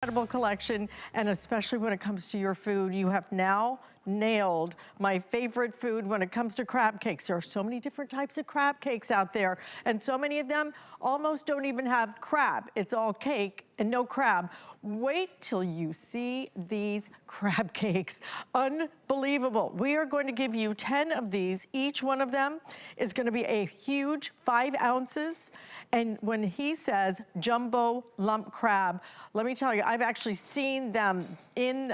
Incredible collection, and especially when it comes to your food, you have now nailed my favorite food when it comes to crab cakes. There are so many different types of crab cakes out there, and so many of them almost don't even have crab. It's all cake and no crab. Wait till you see these crab cakes. Unbelievable. We are going to give you 10 of these. Each one of them is going to be a huge 5 ounces. And when he says jumbo lump crab, let me tell you, I've actually seen them in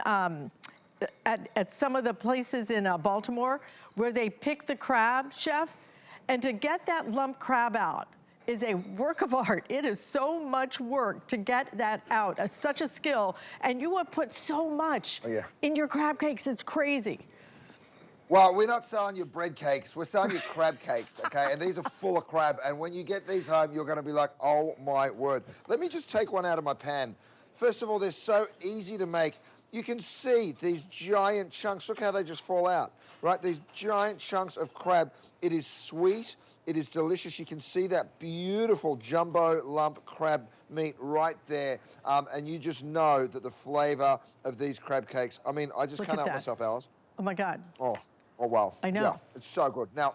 at some of the places in Baltimore where they pick the crab, chef, and to get that lump crab out is a work of art. It is so much work to get that out. Such a skill, and you have put so much in your crab cakes. It's crazy. Well, we're not selling you bread cakes. We're selling you crab cakes, okay? And these are full of crab. And when you get these home, you're going to be like, oh, my word. Let me just take one out of my pan. First of all, they're so easy to make. You can see these giant chunks. Look how they just fall out, right? These giant chunks of crab. It is sweet. It is delicious. You can see that beautiful jumbo lump crab meat right there. And you just know that the flavor of these crab cakes, I mean, I just can't help myself, Alice. Oh, my God. Oh, wow. I know. Yeah, it's so good. Now,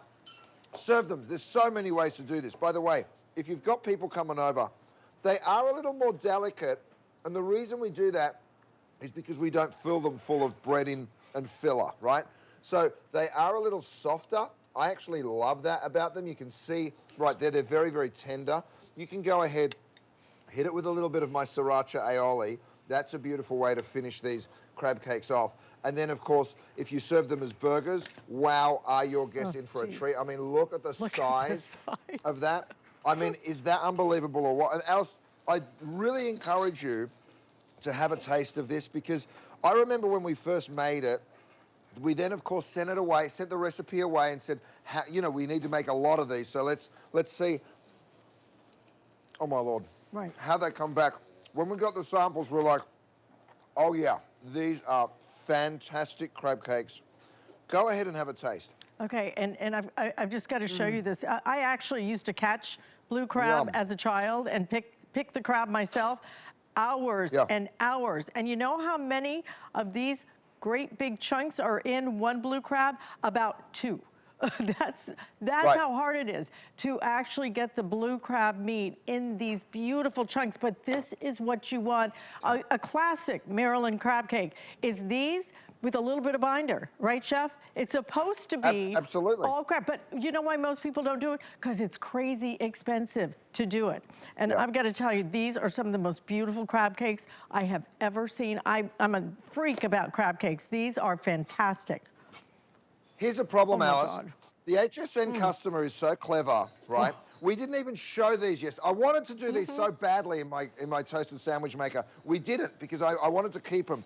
serve them. There's so many ways to do this. By the way, if you've got people coming over, they are a little more delicate. And the reason we do that is because we don't fill them full of breading and filler, right? So they are a little softer. I actually love that about them. You can see right there, they're very, very tender. You can go ahead, hit it with a little bit of my sriracha aioli. That's a beautiful way to finish these crab cakes off. And then, of course, if you serve them as burgers, wow, are your guests in for a treat. I mean, look at the size of that. I mean, is that unbelievable or what? And Alice, I really encourage you to have a taste of this, because I remember when we first made it, we then, of course, sent it away, sent the recipe away and said, you know, we need to make a lot of these. So let's see. Oh, my Lord. Right. How they come back. When we got the samples, we're like, oh, yeah, these are fantastic crab cakes. Go ahead and have a taste. Okay, and I've just got to show you this. I actually used to catch blue crab as a child and pick the crab myself. Hours and hours. And you know how many of these great big chunks are in one blue crab? About 2. That's how hard it is to actually get the blue crab meat in these beautiful chunks. But this is what you want. A classic Maryland crab cake is these with a little bit of binder, right, Chef? It's supposed to be all crab, but you know why most people don't do it? Because it's crazy expensive to do it. And I've got to tell you, these are some of the most beautiful crab cakes I have ever seen. I'm a freak about crab cakes. These are fantastic. Here's a problem, Alice. The HSN customer is so clever, right? We didn't even show these yet. I wanted to do these so badly in my toasted sandwich maker. We didn't, because I wanted to keep them.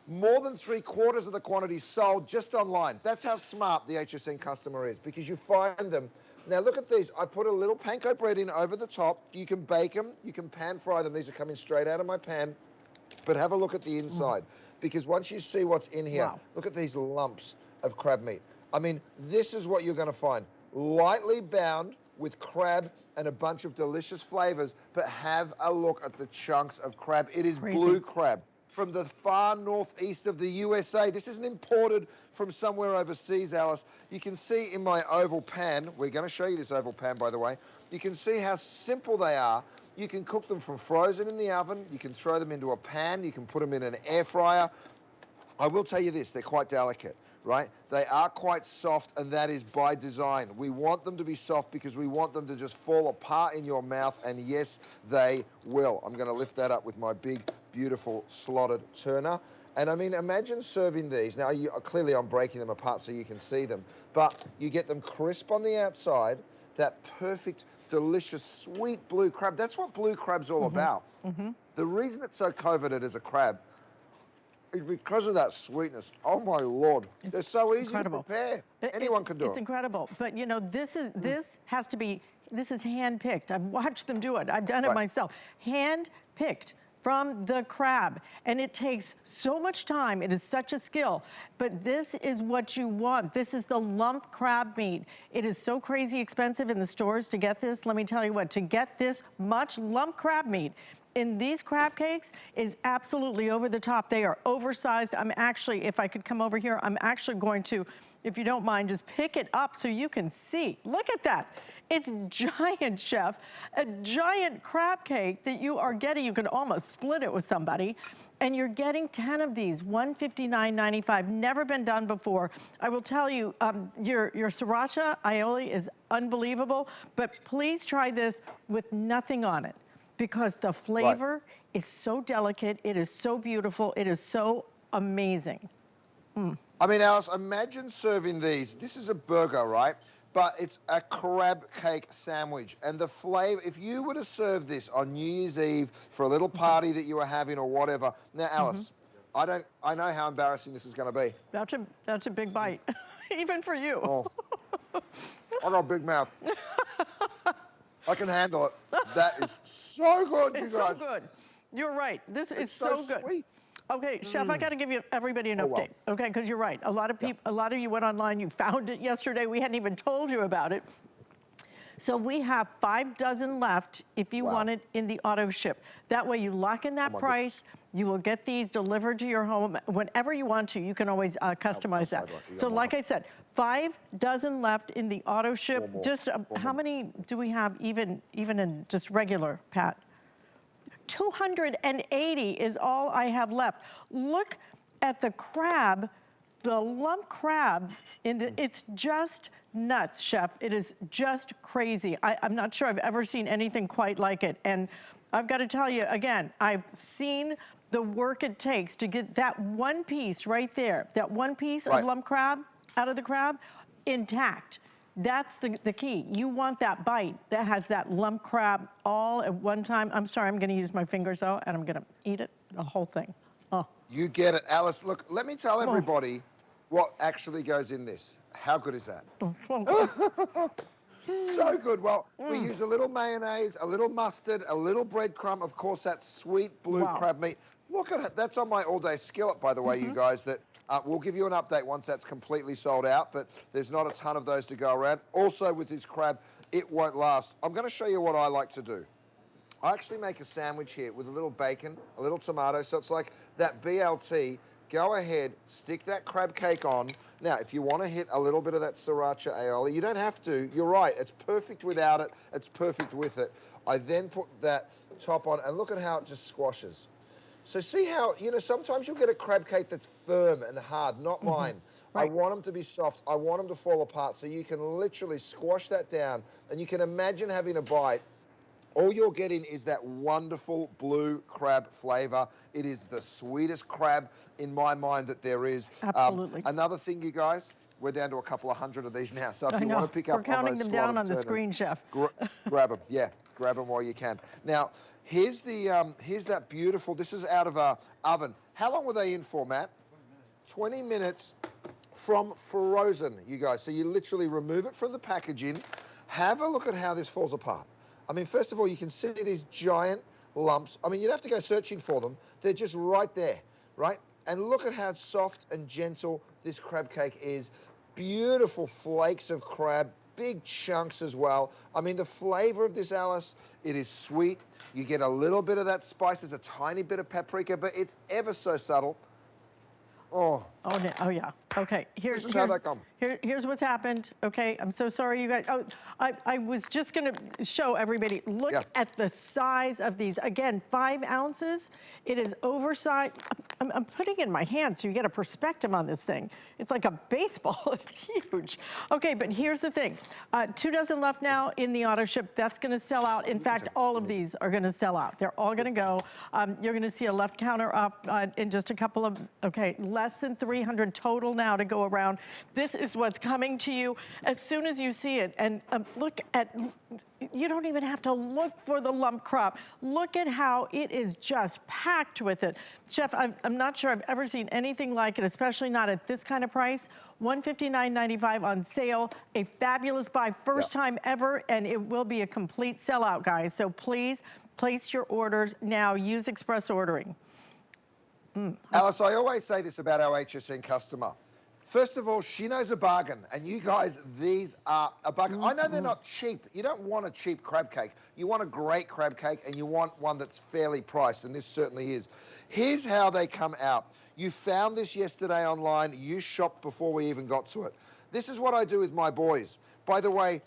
More than 3/4 of the quantity sold just online. That's how smart the HSN customer is, because you find them. Now look at these. I put a little panko bread in over the top. You can bake them. You can pan fry them. These are coming straight out of my pan. But have a look at the inside, because once you see what's in here, look at these lumps of crab meat. I mean, this is what you're going to find. Lightly bound with crab and a bunch of delicious flavors, but have a look at the chunks of crab. It is blue crab from the far northeast of the USA. This isn't imported from somewhere overseas, Alice. You can see in my oval pan, we're going to show you this oval pan, by the way. You can see how simple they are. You can cook them from frozen in the oven. You can throw them into a pan. You can put them in an air fryer. I will tell you this, they're quite delicate, right? They are quite soft, and that is by design. We want them to be soft because we want them to just fall apart in your mouth, and yes, they will. I'm going to lift that up with my big, beautiful slotted turner. And I mean, imagine serving these. Now, clearly I'm breaking them apart so you can see them, but you get them crisp on the outside, that perfect, delicious, sweet blue crab. That's what blue crab's all about. The reason it's so coveted as a crab is because of that sweetness. Oh my Lord, they're so easy to prepare. Anyone can do it. It's incredible. But you know, this has to be, this is hand-picked. I've watched them do it. I've done it myself. Hand-picked from the crab. And it takes so much time. It is such a skill. But this is what you want. This is the lump crab meat. It is so crazy expensive in the stores to get this. Let me tell you what, to get this much lump crab meat, in these crab cakes is absolutely over the top. They are oversized. I'm actually, if I could come over here, I'm actually going to, if you don't mind, just pick it up so you can see. Look at that. It's giant, Chef. A giant crab cake that you are getting. You can almost split it with somebody. And you're getting 10 of these, $159.95. Never been done before. I will tell you, your sriracha aioli is unbelievable, but please try this with nothing on it, because the flavor is so delicate, it is so beautiful, it is so amazing. I mean, Alice, imagine serving these. This is a burger, right? But it's a crab cake sandwich. And the flavor, if you were to serve this on New Year's Eve for a little party that you were having or whatever. Now, Alice, I know how embarrassing this is going to be. That's a big bite, even for you. Oh. I got a big mouth. I can handle it. That is so good, you guys. It's so good. You're right. This is so good. Sweet. Okay, Chef, I got to give everybody an update. Well. Okay, because you're right. A lot of people, a lot of you went online. You found it yesterday. We hadn't even told you about it. So we have 5 dozen left if you want it in the auto ship. That way you lock in that price. You will get these delivered to your home whenever you want to. You can always customize that. So like I said, 5 dozen left in the auto ship. Just how many do we have even in just regular, Pat? 280 is all I have left. Look at the crab, the lump crab. It's just nuts, Chef. It is just crazy. I'm not sure I've ever seen anything quite like it. And I've got to tell you, again, I've seen the work it takes to get that one piece right there, that one piece of lump crab out of the crab intact. That's the key. You want that bite that has that lump crab all at one time. I'm sorry, I'm going to use my fingers though, and I'm going to eat it, the whole thing. Oh. You get it, Alice. Look, let me tell everybody what actually goes in this. How good is that? Oh, so good. So good. Well, we use a little mayonnaise, a little mustard, a little breadcrumb, of course, that sweet blue crab meat. Look at it. That's on my all-day skillet, by the way, you guys, that we'll give you an update once that's completely sold out, but there's not a ton of those to go around. Also, with this crab, it won't last. I'm going to show you what I like to do. I actually make a sandwich here with a little bacon, a little tomato, so it's like that BLT. Go ahead, stick that crab cake on. Now, if you want to hit a little bit of that sriracha aioli, you don't have to. You're right. It's perfect without it. It's perfect with it. I then put that top on, and look at how it just squashes. So see how, you know, sometimes you'll get a crab cake that's firm and hard, not mine. I want them to be soft. I want them to fall apart. So you can literally squash that down, and you can imagine having a bite. All you're getting is that wonderful blue crab flavor. It is the sweetest crab in my mind that there is. Absolutely. Another thing, you guys, we're down to a couple of hundred of these now. So if you know. want to pick up We're counting them down on the turners, screen, Chef. grab them. Yeah, grab them while you can. Now, here's that beautiful, this is out of a oven. How long were they in for, Matt? 20 minutes from frozen, you guys. So you literally remove it from the packaging. Have a look at how this falls apart. I mean, first of all, you can see these giant lumps. I mean, you'd have to go searching for them. They're just right there, right? And look at how soft and gentle this crab cake is. Beautiful flakes of crab, big chunks as well. I mean, the flavor of this, Alice, it is sweet. You get a little bit of that spice. There's a tiny bit of paprika, but it's ever so subtle. Oh. Oh yeah. Okay. Here's what's happened. Okay. I'm so sorry, you guys. Oh, I was just going to show everybody. Look at the size of these. Again, 5 ounces. It is oversized. I'm putting it in my hand so you get a perspective on this thing. It's like a baseball. It's huge. Okay, but here's the thing. 2 dozen left now in the auto ship. That's going to sell out. In fact, all of these are going to sell out. They're all going to go. You're going to see a left counter up in just a couple of, less than 300 total now to go around. This is what's coming to you as soon as you see it. And look at, you don't even have to look for the lump crab. Look at how it is just packed with it. Chef, I'm not sure I've ever seen anything like it, especially not at this kind of price. $159.95 on sale. A fabulous buy, first time ever, and it will be a complete sellout, guys. So please place your orders now. Use express ordering. Alice, I always say this about our HSN customer. First of all, she knows a bargain. And you guys, these are a bargain. I know they're not cheap. You don't want a cheap crab cake. You want a great crab cake, and you want one that's fairly priced, and this certainly is. Here's how they come out. You found this yesterday online. You shopped before we even got to it. This is what I do with my boys. By the way,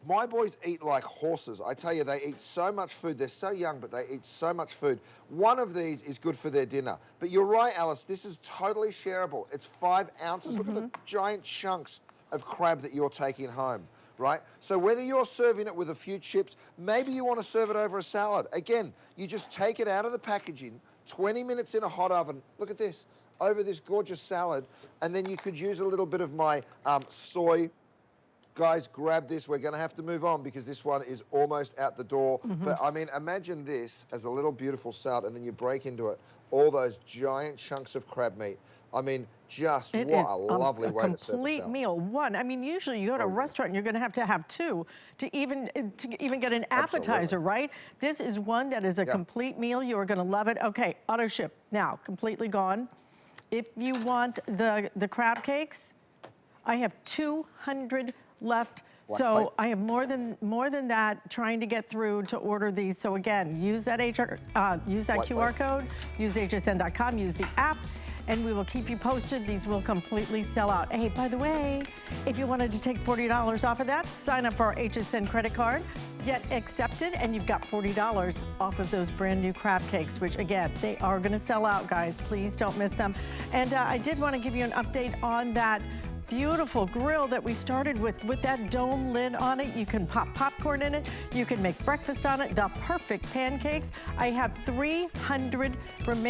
my boys eat like horses. I tell you, they eat so much food. They're so young, but they eat so much food. One of these is good for their dinner. But you're right, Alice, this is totally shareable. It's 5 ounces. Look at the giant chunks of crab that you're taking home, right? So whether you're serving it with a few chips, maybe you want to serve it over a salad. Again, you just take it out of the packaging, 20 minutes in a hot oven. Look at this, over this gorgeous salad. And then you could use a little bit of my soy. Guys, grab this. We're going to have to move on because this one is almost out the door. But, I mean, imagine this as a little beautiful salad, and then you break into it all those giant chunks of crab meat. I mean, just what a lovely way to serve a complete meal. One, I mean, usually you go to a restaurant and you're going to have 2 to even get an appetizer, right? This is one that is a complete meal. You are going to love it. Okay, AutoShip now completely gone. If you want the crab cakes, I have 200 left. So I have more than that trying to get through to order these. So again, use that QR code, use hsn.com, use the app, and we will keep you posted. These will completely sell out. Hey, by the way, if you wanted to take $40 off of that, sign up for our HSN credit card, get accepted, and you've got $40 off of those brand new crab cakes, which again, they are gonna sell out, guys. Please don't miss them. And I did wanna give you an update on that beautiful grill that we started with that dome lid on it. You can pop popcorn in it. You can make breakfast on it. The perfect pancakes. I have 300 remaining.